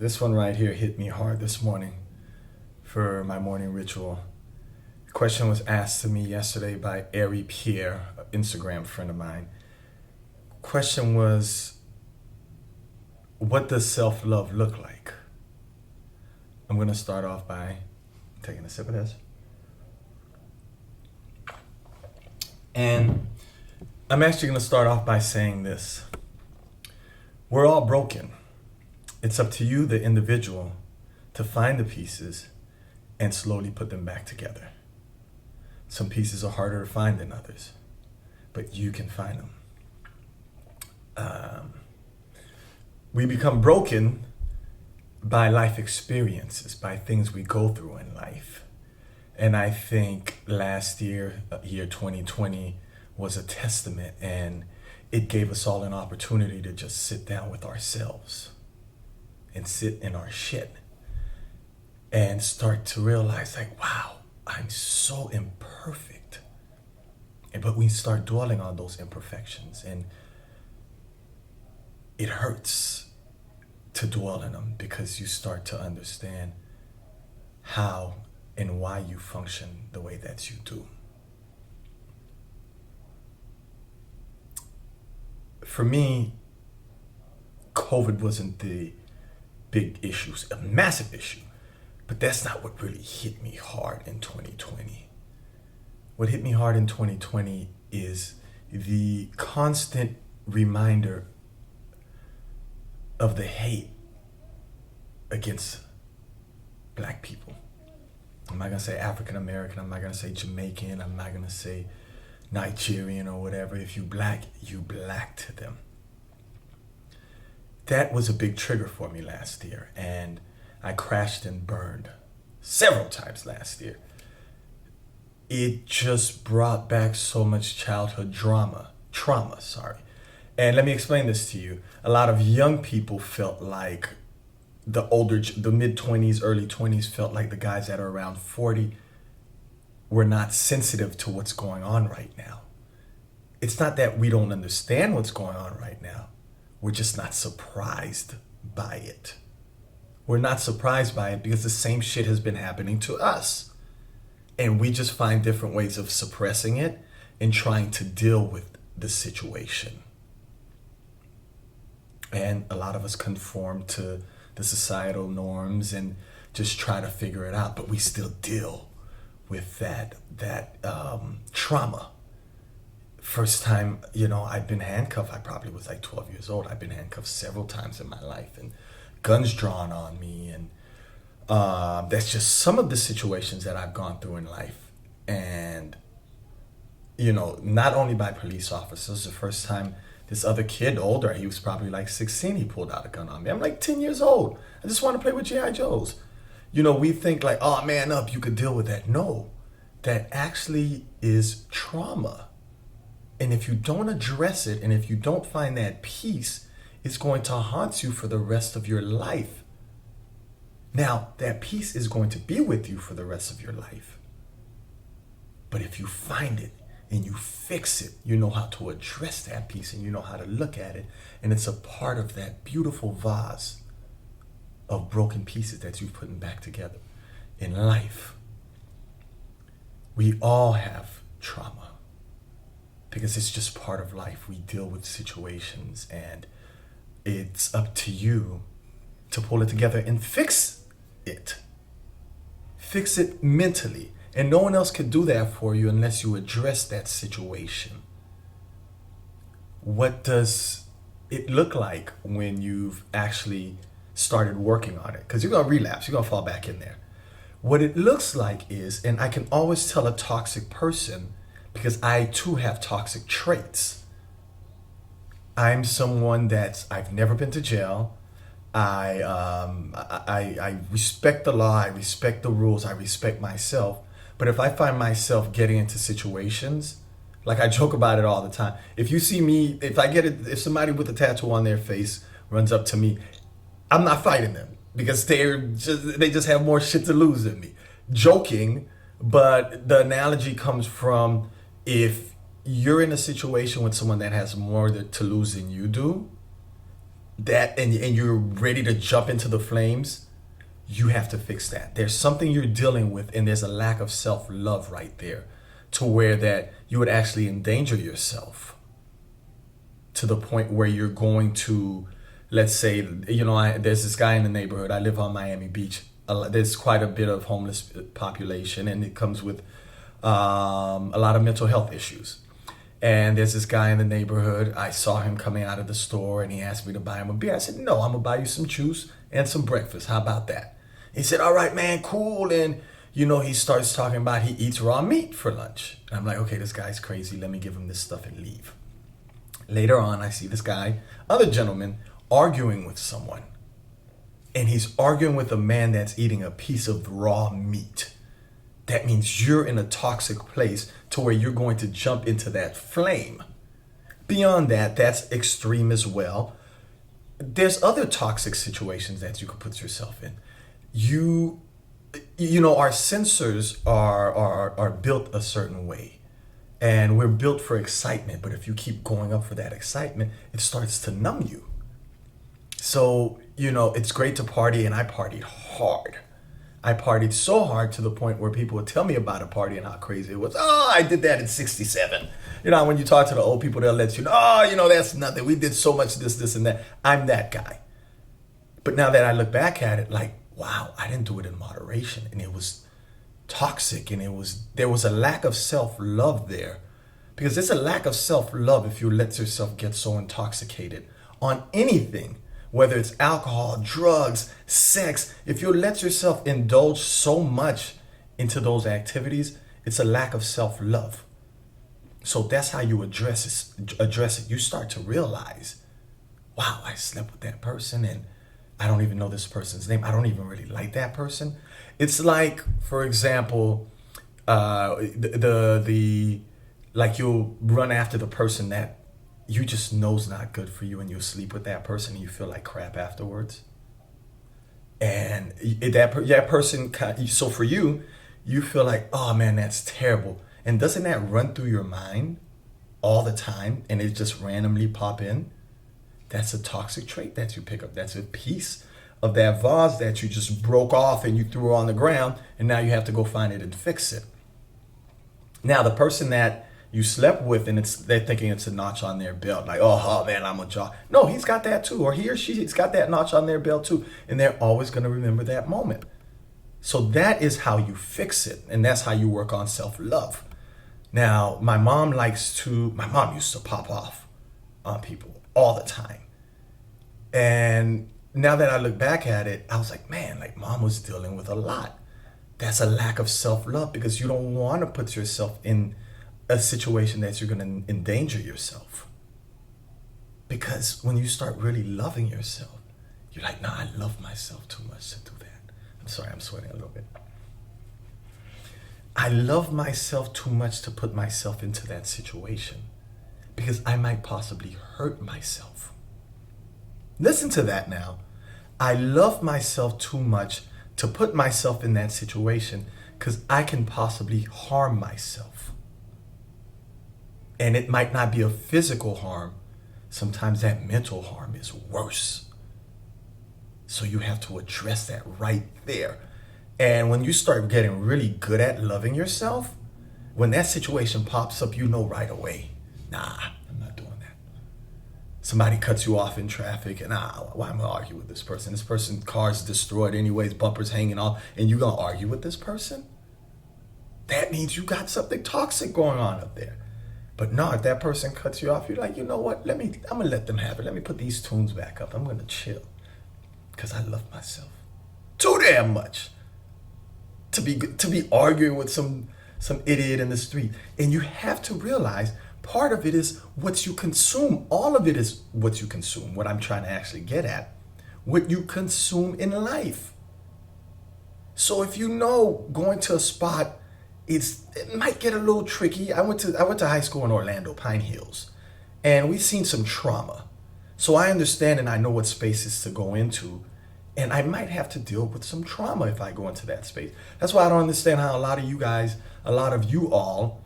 This one right here hit me hard this morning for my morning ritual. The question was asked to me yesterday by Ari Pierre, an Instagram friend of mine. Question was, what does self-love look like? I'm going to start off by taking a sip of this. And I'm actually going to start off by saying this. We're all broken. It's up to you, the individual, to find the pieces and slowly put them back together. Some pieces are harder to find than others, but you can find them. We become broken by life experiences, by things we go through in life. And I think last year, year 2020, was a testament, and it gave us all an opportunity to just sit down with ourselves and sit in our shit and start to realize, like, wow, I'm so imperfect. But we start dwelling on those imperfections, and it hurts to dwell in them because you start to understand how and why you function the way that you do. For me, COVID wasn't the big issue, a massive issue, but that's not what really hit me hard in 2020. What hit me hard in 2020 is the constant reminder of the hate against Black people. I'm not gonna say African American, I'm not gonna say Jamaican, I'm not gonna say Nigerian or whatever. If you black, you black to them. That was a big trigger for me last year, and I crashed and burned several times last year. It just brought back so much childhood trauma. And let me explain this to you. A lot of young people felt like the mid-20s, early 20s felt like the guys that are around 40 were not sensitive to what's going on right now. It's not that we don't understand what's going on right now. We're just not surprised by it. We're not surprised by it because the same shit has been happening to us. And we just find different ways of suppressing it and trying to deal with the situation. And a lot of us conform to the societal norms and just try to figure it out, but we still deal with that trauma. First time, I've been handcuffed, I probably was like 12 years old. I've been handcuffed several times in my life and guns drawn on me. And that's just some of the situations that I've gone through in life. And, not only by police officers. The first time this other kid, older, he was probably like 16, he pulled out a gun on me. I'm like 10 years old. I just want to play with G.I. Joes. We think like, oh, man up, you could deal with that. No, that actually is trauma. And if you don't address it, and if you don't find that peace, it's going to haunt you for the rest of your life. Now, that peace is going to be with you for the rest of your life. But if you find it and you fix it, you know how to address that peace and you know how to look at it. And it's a part of that beautiful vase of broken pieces that you're putting back together in life. We all have trauma because it's just part of life. We deal with situations, and it's up to you to pull it together and fix it. Fix it mentally. And no one else can do that for you unless you address that situation. What does it look like when you've actually started working on it? Because you're going to relapse. You're going to fall back in there. What it looks like is, and I can always tell a toxic person because I too have toxic traits. I'm someone I've never been to jail. I respect the law. I respect the rules. I respect myself. But if I find myself getting into situations, like I joke about it all the time. If you see me, if somebody with a tattoo on their face runs up to me, I'm not fighting them because they just have more shit to lose than me. Joking, but the analogy comes from, if you're in a situation with someone that has more to lose than you do, and you're ready to jump into the flames, you have to fix that. There's something you're dealing with, and there's a lack of self-love right there, to where that you would actually endanger yourself to the point where you're going to, let's say, there's this guy in the neighborhood. I live on Miami Beach. There's quite a bit of homeless population, and it comes with a lot of mental health issues. And there's this guy in the neighborhood. I saw him coming out of the store, and he asked me to buy him a beer. I said, no, I'm gonna buy you some juice and some breakfast. How about that? He said, all right, man, cool. And he starts talking about he eats raw meat for lunch. And I'm like, okay, this guy's crazy. Let me give him this stuff and leave. Later on, I see this guy, other gentleman, arguing with someone. And he's arguing with a man that's eating a piece of raw meat. That means you're in a toxic place to where you're going to jump into that flame. Beyond that, that's extreme as well. There's other toxic situations that you could put yourself in. Our sensors are built a certain way. And we're built for excitement. But if you keep going up for that excitement, it starts to numb you. So, it's great to party, and I partied hard. I partied so hard to the point where people would tell me about a party and how crazy it was. Oh, I did that in 67. When you talk to the old people, they'll let you know, that's nothing. We did so much this, and that. I'm that guy. But now that I look back at it, like, wow, I didn't do it in moderation. And it was toxic, and there was a lack of self-love there. Because there's a lack of self-love if you let yourself get so intoxicated on anything. Whether it's alcohol, drugs, sex, if you let yourself indulge so much into those activities, it's a lack of self-love. So that's how you address it. You start to realize, wow, I slept with that person, and I don't even know this person's name. I don't even really like that person. It's like, for example, like you'll run after the person that you just know's not good for you, and you'll sleep with that person and you feel like crap afterwards. And that person, so for you feel like, oh man, that's terrible. And doesn't that run through your mind all the time, and it just randomly pop in? That's a toxic trait that you pick up. That's a piece of that vase that you just broke off and you threw on the ground, and now you have to go find it and fix it. Now, the person that you slept with, and they're thinking it's a notch on their belt. Like, oh man, I'm a jock. No, he's got that too. Or he or she's got that notch on their belt too. And they're always going to remember that moment. So that is how you fix it. And that's how you work on self-love. Now, my mom used to pop off on people all the time. And now that I look back at it, I was like, man, like mom was dealing with a lot. That's a lack of self-love, because you don't want to put yourself in a situation that you're going to endanger yourself. Because when you start really loving yourself, you're like, nah, I love myself too much to do that. I'm sorry, I'm sweating a little bit. I love myself too much to put myself into that situation, because I might possibly hurt myself. Listen to that now. I love myself too much to put myself in that situation, because I can possibly harm myself. And it might not be a physical harm. Sometimes that mental harm is worse. So you have to address that right there. And when you start getting really good at loving yourself, when that situation pops up, you know right away, nah, I'm not doing that. Somebody cuts you off in traffic, and why am I argue with this person? This person's car's destroyed anyways, bumpers hanging off, and you gonna argue with this person? That means you got something toxic going on up there. But no, if that person cuts you off, you're like, you know what? I'm gonna let them have it. Let me put these tunes back up. I'm gonna chill, because I love myself too damn much to be arguing with some idiot in the street. And you have to realize part of it is what you consume. All of it is what you consume. What I'm trying to actually get at, what you consume in life. So if going to a spot, it might get a little tricky. I went to high school in Orlando, Pine Hills, and we've seen some trauma. So I understand, and I know what spaces to go into, and I might have to deal with some trauma if I go into that space. That's why I don't understand how a lot of you all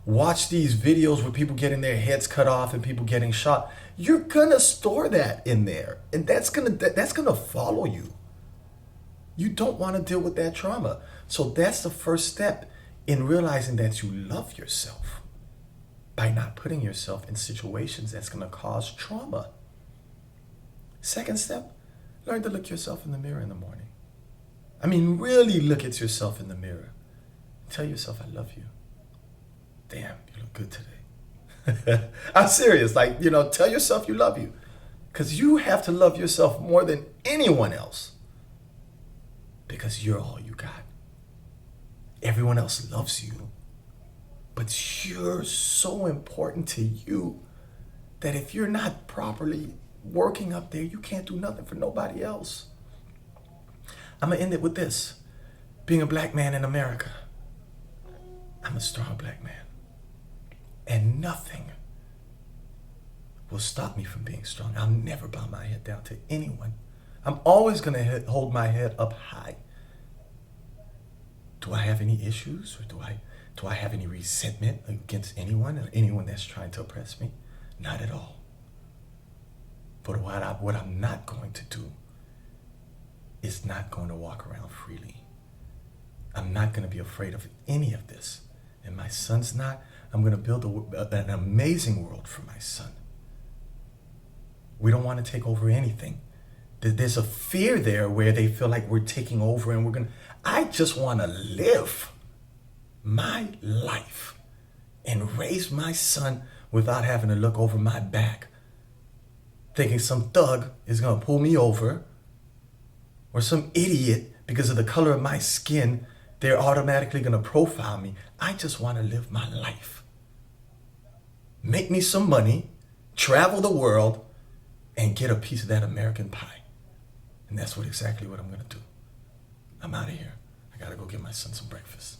watch these videos where people getting their heads cut off and people getting shot. You're gonna store that in there, and that's gonna follow you. You don't want to deal with that trauma. So that's the first step in realizing that you love yourself, by not putting yourself in situations that's going to cause trauma. Second step, learn to look yourself in the mirror in the morning. I mean, really look at yourself in the mirror. Tell yourself, I love you. Damn, you look good today. I'm serious. Like, tell yourself you love you. Because you have to love yourself more than anyone else. Because you're all you got. Everyone else loves you. But you're so important to you that if you're not properly working up there, you can't do nothing for nobody else. I'm going to end it with this. Being a black man in America, I'm a strong black man. And nothing will stop me from being strong. I'll never bow my head down to anyone. I'm always going to hold my head up high. Do I have any issues, or do I have any resentment against anyone or anyone that's trying to oppress me? Not at all. But what I'm not going to do is not going to walk around freely. I'm not going to be afraid of any of this. And my son's not. I'm going to build an amazing world for my son. We don't want to take over anything. There's a fear there where they feel like we're taking over and I just want to live my life and raise my son without having to look over my back, thinking some thug is going to pull me over, or some idiot, because of the color of my skin, they're automatically going to profile me. I just want to live my life. Make me some money, travel the world, and get a piece of that American pie. And that's exactly what I'm going to do. I'm out of here. I got to go get my son some breakfast.